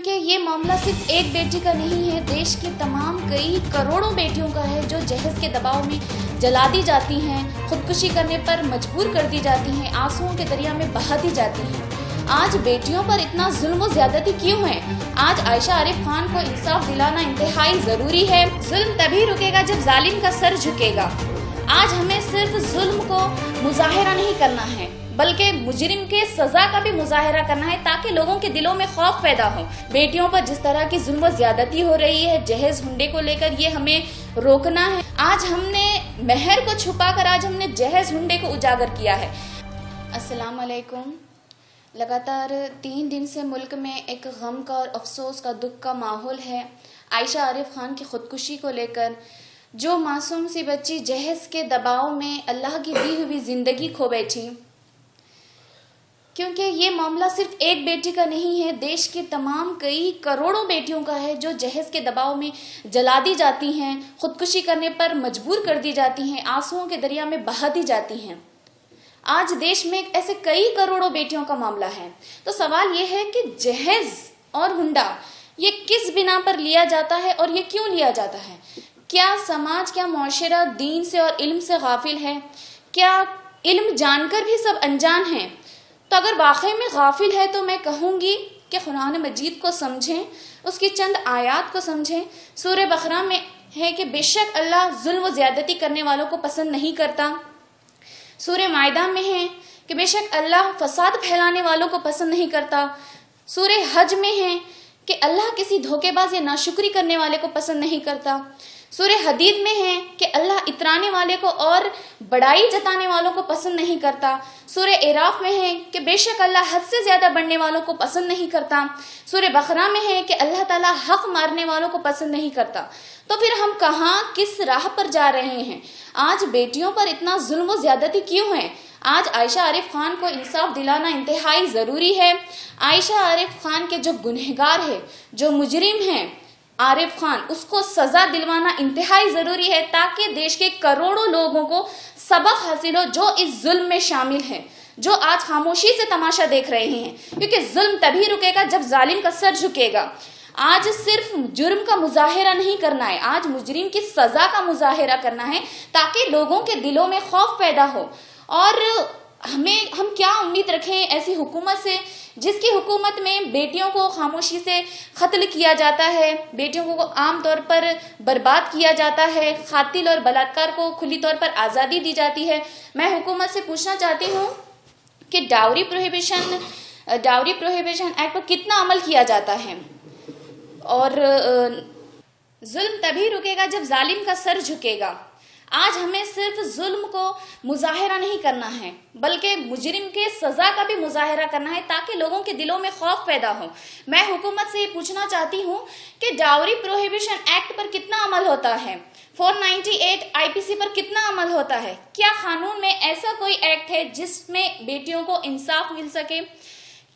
क्योंकि ये मामला सिर्फ एक बेटी का नहीं है, देश की तमाम कई करोड़ों बेटियों का है जो जहेज के दबाव में जला दी जाती हैं, खुदकुशी करने पर मजबूर कर दी जाती हैं, आंसुओं के दरिया में बहा दी जाती हैं। आज बेटियों पर इतना जुल्म व ज्यादती क्यों है? आज आयशा आरिफ खान को इंसाफ दिलाना इंतहाई जरूरी है। जुल्म तभी रुकेगा जब जालिम का सर झुकेगा। आज हमें सिर्फ जुल्म को मुजाहिरा नहीं करना है, बल्कि मुजरिम के सजा का भी मुजाहिरा करना है ताकि लोगों के दिलों में खौफ पैदा हो। बेटियों पर जिस तरह की जुल्म व ज्यादती हो रही है जहेज हुंडे को लेकर, ये हमें रोकना है। आज हमने महर को छुपाकर आज हमने जहेज हुंडे को उजागर किया है। अस्सलाम वालेकुम। लगातार 3 दिन से मुल्क में एक गम का और अफसोस का, दुख का माहौल है आयशा आरिफ खान की खुदकुशी को लेकर। जो मासूम सी बच्ची जहेज के दबाव में अल्लाह की दी हुई जिंदगी खो बैठी, क्योंकि ये मामला सिर्फ एक बेटी का नहीं है, देश की तमाम कई करोड़ों बेटियों का है जो जहेज के दबाव में जला दी जाती हैं, खुदकुशी करने पर मजबूर कर दी जाती हैं, आंसुओं के दरिया में बहा दी जाती हैं। आज देश में ऐसे कई करोड़ों बेटियों का मामला है। तो सवाल ये है कि जहेज और हुंडा ये किस बिना पर लिया जाता है और ये क्यों लिया जाता है? क्या समाज, क्या मुआशरा दीन से और इल्म से गाफिल है? क्या इल्म जानकर भी सब अनजान हैं? तो अगर वाकई में गाफिल है तो मैं कहूँगी कि कुरान मजीद को समझें, उसकी चंद आयात को समझें। सूरह बकरा में है कि बेशक अल्लाह जुल्म व ज्यादती करने वालों को पसंद नहीं करता। सूरह मायदा में है कि बेशक अल्लाह फसाद फैलाने वालों को पसंद नहीं करता। सूरह हज में है कि अल्लाह किसी धोखेबाज या नाशुक्री करने वाले को पसंद नहीं करता। सूरह हदीद में है कि अल्लाह इतराने वाले को और बड़ाई जताने वालों को पसंद नहीं करता। सूरह एराफ में है कि बेशक अल्लाह हद से ज्यादा बढ़ने वालों को पसंद नहीं करता। सूरह बकरा में है कि अल्लाह ताला हक मारने वालों को पसंद नहीं करता। तो फिर हम कहाँ, किस राह पर जा रहे हैं? आज बेटियों पर इतना जुल्म व ज्यादती क्यों है? आज आयशा आरिफ खान को इंसाफ दिलाना इंतहाई जरूरी है। आयशा आरिफ खान के जो गुनहगार है, जो मुजरिम है आरिफ खान, उसको सजा दिलवाना इंतहाई जरूरी है ताकि देश के करोड़ों लोगों को सबक हासिल हो जो इस जुल्म में शामिल हैं, जो आज खामोशी से तमाशा देख रहे हैं। क्योंकि जुल्म तभी रुकेगा जब जालिम का सर झुकेगा। आज सिर्फ जुर्म का मुजाहिरा नहीं करना है, आज मुजरिम की सजा का मुजाहिरा करना है ताकि लोगों के दिलों में खौफ पैदा हो। और हम क्या उम्मीद रखें ऐसी हुकूमत से जिसकी हुकूमत में बेटियों को खामोशी से कत्ल किया जाता है, बेटियों को आम तौर पर बर्बाद किया जाता है, कातिल और बलात्कार को खुली तौर पर आज़ादी दी जाती है। मैं हुकूमत से पूछना चाहती हूँ कि डाउरी प्रोहिबिशन एक्ट पर कितना अमल किया जाता है? और जुल्म तभी रुकेगा जब जालिम का सर झुकेगा। आज हमें सिर्फ जुल्म को मुजाहिरा नहीं करना है, बल्कि मुजरिम के सजा का भी मुजाहिरा करना है ताकि लोगों के दिलों में खौफ पैदा हो। मैं हुकूमत से ये पूछना चाहती हूँ कि डाउरी प्रोहिबिशन एक्ट पर कितना अमल होता है? 498 आईपीसी पर कितना अमल होता है? क्या कानून में ऐसा कोई एक्ट है जिसमें बेटियों को इंसाफ मिल सके?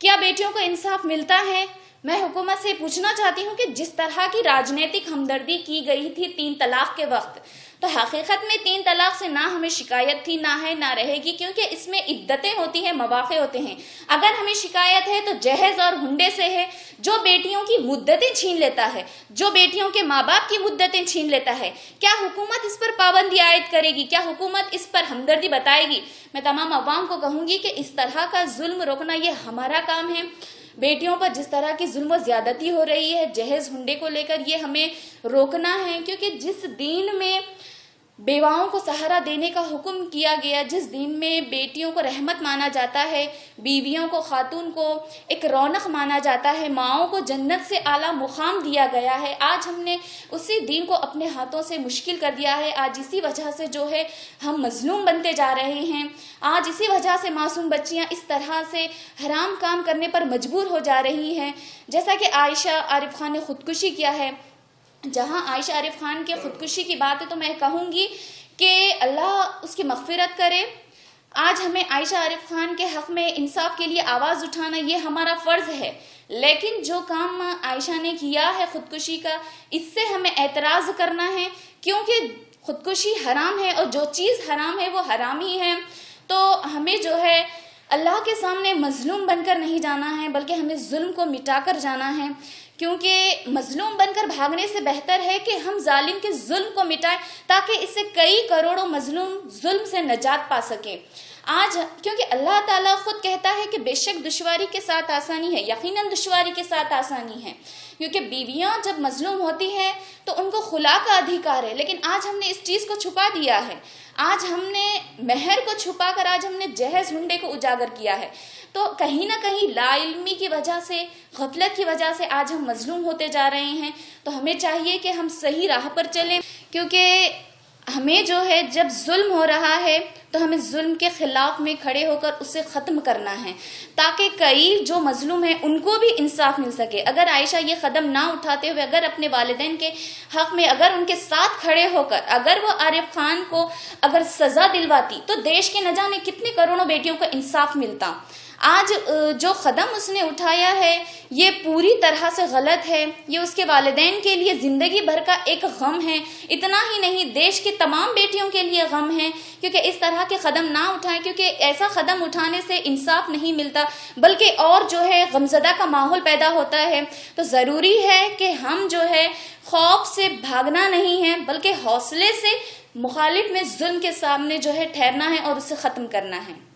क्या बेटियों को इंसाफ मिलता है? मैं हुकूमत से पूछना चाहती हूँ कि जिस तरह की राजनीतिक हमदर्दी की गई थी 3 तलाक के वक्त, तो हकीकत में 3 तलाक से ना हमें शिकायत थी, ना है, ना रहेगी, क्योंकि इसमें इद्दतें होती हैं, मवाक़े होते हैं। अगर हमें शिकायत है तो जहेज और हुंडे से है, जो बेटियों की मुद्दतें छीन लेता है, जो बेटियों के माँ बाप की मुद्दतें छीन लेता है। क्या हुकूमत इस पर पाबंदी आयद करेगी? क्या हुकूमत इस पर हमदर्दी बताएगी? मैं तमाम अवाम को कहूँगी कि इस तरह का जुल्म रोकना ये हमारा काम है। बेटियों पर जिस तरह की जुल्म व ज्यादती हो रही है जहेज हुंडे को लेकर, ये हमें रोकना है। क्योंकि जिस दीन में बेवाओं को सहारा देने का हुक्म किया गया, जिस दीन में बेटियों को रहमत माना जाता है, बीवियों को, खातून को एक रौनक माना जाता है, माओं को जन्नत से आला मुकाम दिया गया है, आज हमने उसी दीन को अपने हाथों से मुश्किल कर दिया है। आज इसी वजह से जो है हम मजलूम बनते जा रहे हैं। आज इसी वजह से मासूम बच्चियां इस तरह से हराम काम करने पर मजबूर हो जा रही हैं। जैसा कि आयशा आरिफ खान ने खुदकुशी किया है, जहां आयशा आरिफ खान के खुदकुशी की बात है तो मैं कहूँगी कि अल्लाह उसकी मग़फ़िरत करे। आज हमें आयशा आरिफ खान के हक़ में इंसाफ के लिए आवाज़ उठाना ये हमारा फ़र्ज़ है। लेकिन जो काम आयशा ने किया है खुदकुशी का, इससे हमें एतराज़ करना है, क्योंकि खुदकुशी हराम है और जो चीज़ हराम है वो हराम ही है। तो हमें जो है اللہ کے سامنے مظلوم بن کر نہیں جانا ہے، بلکہ ہمیں ظلم کو مٹا کر جانا ہے، کیونکہ مظلوم بن کر بھاگنے سے بہتر ہے کہ ہم ظالم کے ظلم کو مٹائیں، تاکہ اس سے کئی کروڑوں مظلوم ظلم سے نجات پا سکیں۔ آج کیونکہ اللہ تعالیٰ خود کہتا ہے کہ بے شک دشواری کے ساتھ آسانی ہے، یقیناً دشواری کے ساتھ آسانی ہے، کیونکہ بیویاں جب مظلوم ہوتی ہیں تو ان کو خلا کا ادھیکار ہے، لیکن آج ہم نے اس چیز کو چھپا دیا ہے، آج ہم نے مہر کو چھپا کر آج ہم نے جہیز ہنڈے کو اجاگر کیا ہے۔ تو کہیں نہ کہیں لا علمی کی وجہ سے، غفلت کی وجہ سے آج ہم مظلوم ہوتے جا رہے ہیں۔ تو ہمیں چاہیے کہ ہم صحیح راہ پر چلیں، کیونکہ ہمیں جو ہے جب ظلم ہو رہا ہے تو ہمیں ظلم کے خلاف میں کھڑے ہو کر اسے ختم کرنا ہے، تاکہ کئی جو مظلوم ہیں ان کو بھی انصاف مل سکے۔ اگر عائشہ یہ قدم نہ اٹھاتے ہوئے، اگر اپنے والدین کے حق میں اگر ان کے ساتھ کھڑے ہو کر اگر وہ عارف خان کو اگر سزا دلواتی تو دیش کے نہ جانے کتنے کروڑوں بیٹیوں کو انصاف ملتا۔ آج جو قدم اس نے اٹھایا ہے یہ پوری طرح سے غلط ہے، یہ اس کے والدین کے لیے زندگی بھر کا ایک غم ہے، اتنا ہی نہیں دیش کی تمام بیٹیوں کے لیے غم ہے، کیونکہ اس طرح کے قدم نہ اٹھائیں، کیونکہ ایسا قدم اٹھانے سے انصاف نہیں ملتا بلکہ اور جو ہے غمزدہ کا ماحول پیدا ہوتا ہے۔ تو ضروری ہے کہ ہم جو ہے خوف سے بھاگنا نہیں ہے بلکہ حوصلے سے مخالف میں ظلم کے سامنے جو ہے ٹھہرنا ہے اور اسے ختم کرنا ہے۔